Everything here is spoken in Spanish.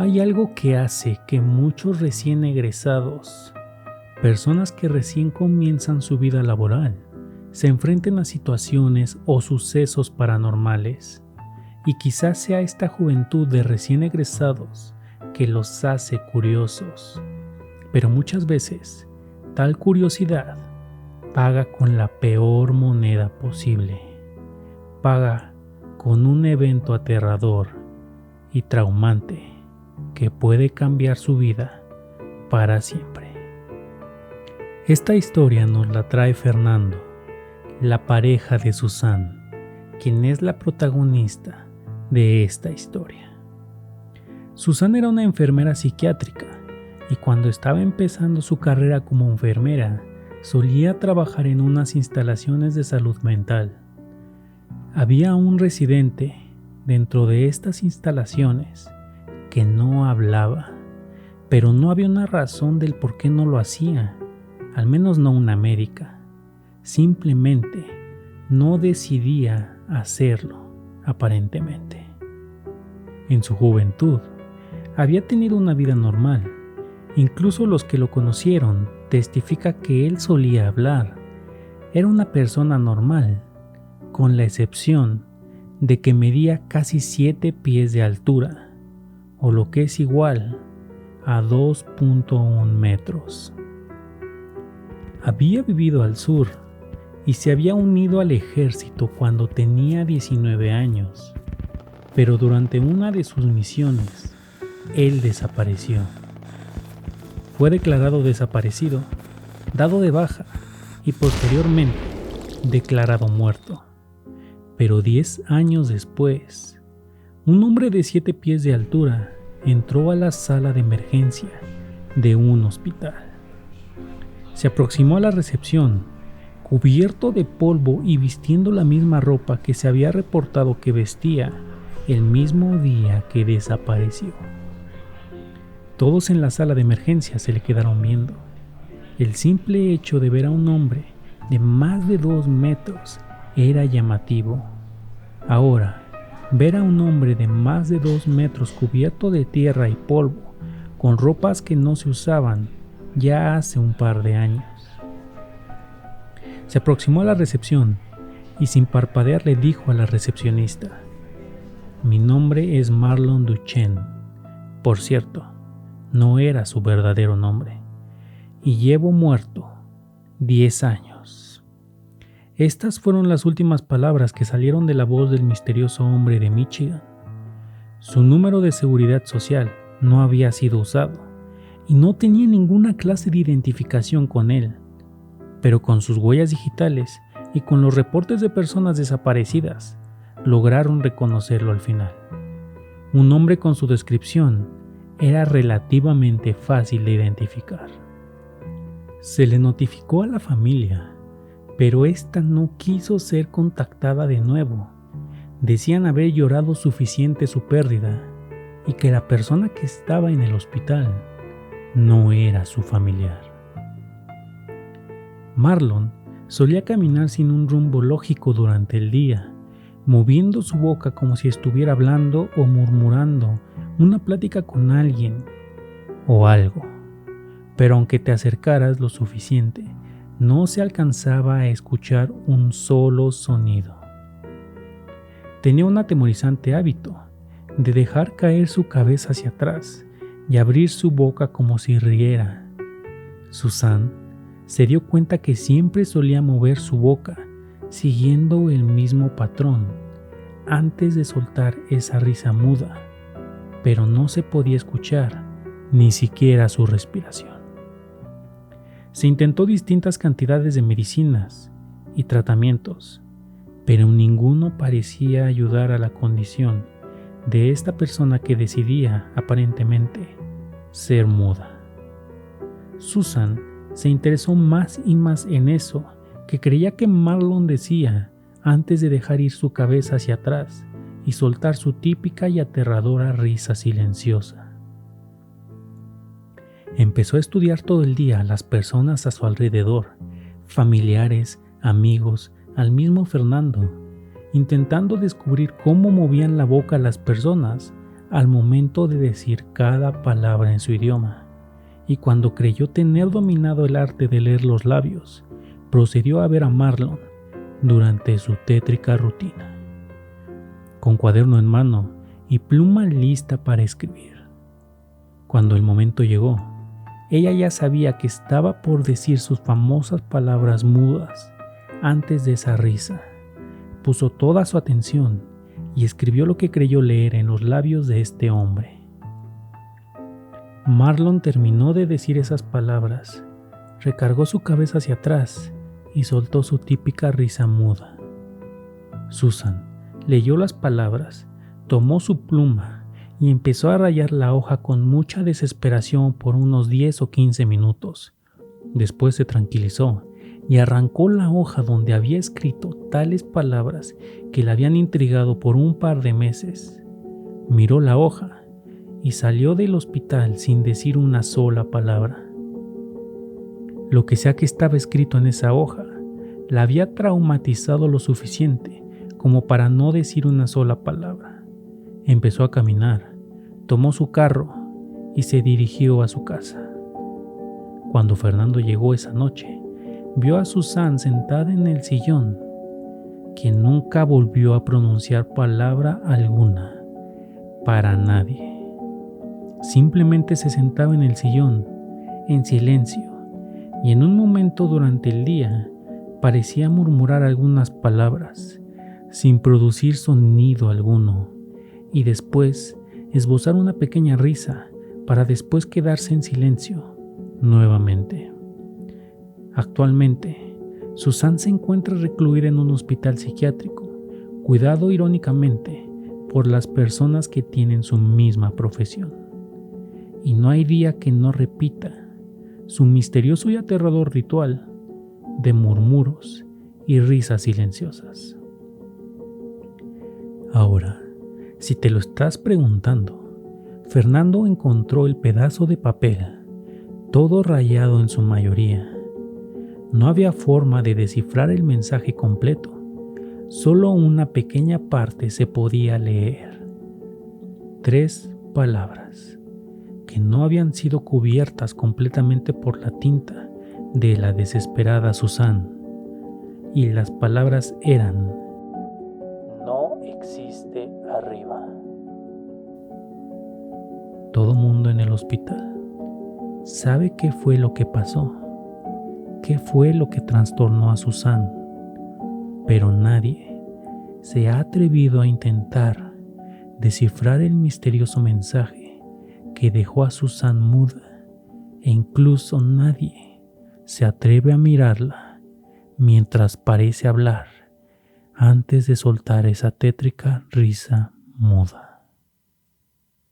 Hay algo que hace que muchos recién egresados, personas que recién comienzan su vida laboral, se enfrenten a situaciones o sucesos paranormales, y quizás sea esta juventud de recién egresados que los hace curiosos. Pero muchas veces, tal curiosidad paga con la peor moneda posible. Paga con un evento aterrador y traumante que puede cambiar su vida para siempre. Esta historia nos la trae Fernando, la pareja de Susan, quien es la protagonista de esta historia. Susan era una enfermera psiquiátrica y cuando estaba empezando su carrera como enfermera, solía trabajar en unas instalaciones de salud mental. Había un residente dentro de estas instalaciones que no hablaba, pero no había una razón del por qué no lo hacía, al menos no una médica. Simplemente no decidía hacerlo, aparentemente. En su juventud, había tenido una vida normal. Incluso los que lo conocieron testifican que él solía hablar. Era una persona normal, con la excepción de que medía casi 7 pies de altura, o lo que es igual a 2.1 metros. Había vivido al sur y se había unido al ejército cuando tenía 19 años, pero durante una de sus misiones, él desapareció. Fue declarado desaparecido, dado de baja y posteriormente declarado muerto. Pero 10 años después, un hombre de 7 pies de altura entró a la sala de emergencia de un hospital. Se aproximó a la recepción, cubierto de polvo y vistiendo la misma ropa que se había reportado que vestía el mismo día que desapareció. Todos en la sala de emergencia se le quedaron viendo. El simple hecho de ver a un hombre de más de 2 metros era llamativo. Ahora, ver a un hombre de más de 2 metros cubierto de tierra y polvo, con ropas que no se usaban ya hace un par de años. Se aproximó a la recepción y sin parpadear le dijo a la recepcionista: "Mi nombre es Marlon Duchesne. Por cierto, no era su verdadero nombre. Y llevo muerto 10 años". Estas fueron las últimas palabras que salieron de la voz del misterioso hombre de Michigan. Su número de seguridad social no había sido usado y no tenía ninguna clase de identificación con él, pero con sus huellas digitales y con los reportes de personas desaparecidas, lograron reconocerlo al final. Un hombre con su descripción era relativamente fácil de identificar. Se le notificó a la familia, pero esta no quiso ser contactada de nuevo. Decían haber llorado suficiente su pérdida y que la persona que estaba en el hospital no era su familiar. Marlon solía caminar sin un rumbo lógico durante el día, moviendo su boca como si estuviera hablando o murmurando una plática con alguien o algo. Pero aunque te acercaras lo suficiente, no se alcanzaba a escuchar un solo sonido. Tenía un atemorizante hábito de dejar caer su cabeza hacia atrás y abrir su boca como si riera. Susan se dio cuenta que siempre solía mover su boca, siguiendo el mismo patrón, antes de soltar esa risa muda, pero no se podía escuchar ni siquiera su respiración. Se intentó distintas cantidades de medicinas y tratamientos, pero ninguno parecía ayudar a la condición de esta persona que decidía, aparentemente, ser muda. Susan se interesó más y más en eso que creía que Marlon decía antes de dejar ir su cabeza hacia atrás y soltar su típica y aterradora risa silenciosa. Empezó a estudiar todo el día a las personas a su alrededor, familiares, amigos, al mismo Fernando, intentando descubrir cómo movían la boca las personas al momento de decir cada palabra en su idioma, y cuando creyó tener dominado el arte de leer los labios, procedió a ver a Marlon durante su tétrica rutina, con cuaderno en mano y pluma lista para escribir. Cuando el momento llegó, ella ya sabía que estaba por decir sus famosas palabras mudas. Antes de esa risa, puso toda su atención y escribió lo que creyó leer en los labios de este hombre. Marlon terminó de decir esas palabras, recargó su cabeza hacia atrás y soltó su típica risa muda. Susan leyó las palabras, tomó su pluma y empezó a rayar la hoja con mucha desesperación por unos 10 o 15 minutos. Después se tranquilizó y arrancó la hoja donde había escrito tales palabras que la habían intrigado por un par de meses. Miró la hoja y salió del hospital sin decir una sola palabra. Lo que sea que estaba escrito en esa hoja, la había traumatizado lo suficiente como para no decir una sola palabra. Empezó a caminar, tomó su carro y se dirigió a su casa. Cuando Fernando llegó esa noche, vio a Susan sentada en el sillón, quien nunca volvió a pronunciar palabra alguna para nadie. Simplemente se sentaba en el sillón, en silencio, y en un momento durante el día parecía murmurar algunas palabras, sin producir sonido alguno, y después esbozar una pequeña risa para después quedarse en silencio nuevamente. Actualmente, Susan se encuentra recluida en un hospital psiquiátrico, cuidado irónicamente por las personas que tienen su misma profesión. Y no hay día que no repita su misterioso y aterrador ritual de murmuros y risas silenciosas. Ahora, si te lo estás preguntando, Fernando encontró el pedazo de papel, todo rayado en su mayoría. No había forma de descifrar el mensaje completo, solo una pequeña parte se podía leer. 3 palabras que no habían sido cubiertas completamente por la tinta de la desesperada Susan, y las palabras eran: no existe arriba. Todo mundo en el hospital sabe qué fue lo que pasó, qué fue lo que trastornó a Susan, pero nadie se ha atrevido a intentar descifrar el misterioso mensaje que dejó a Susan muda, e incluso nadie se atreve a mirarla mientras parece hablar antes de soltar esa tétrica risa muda.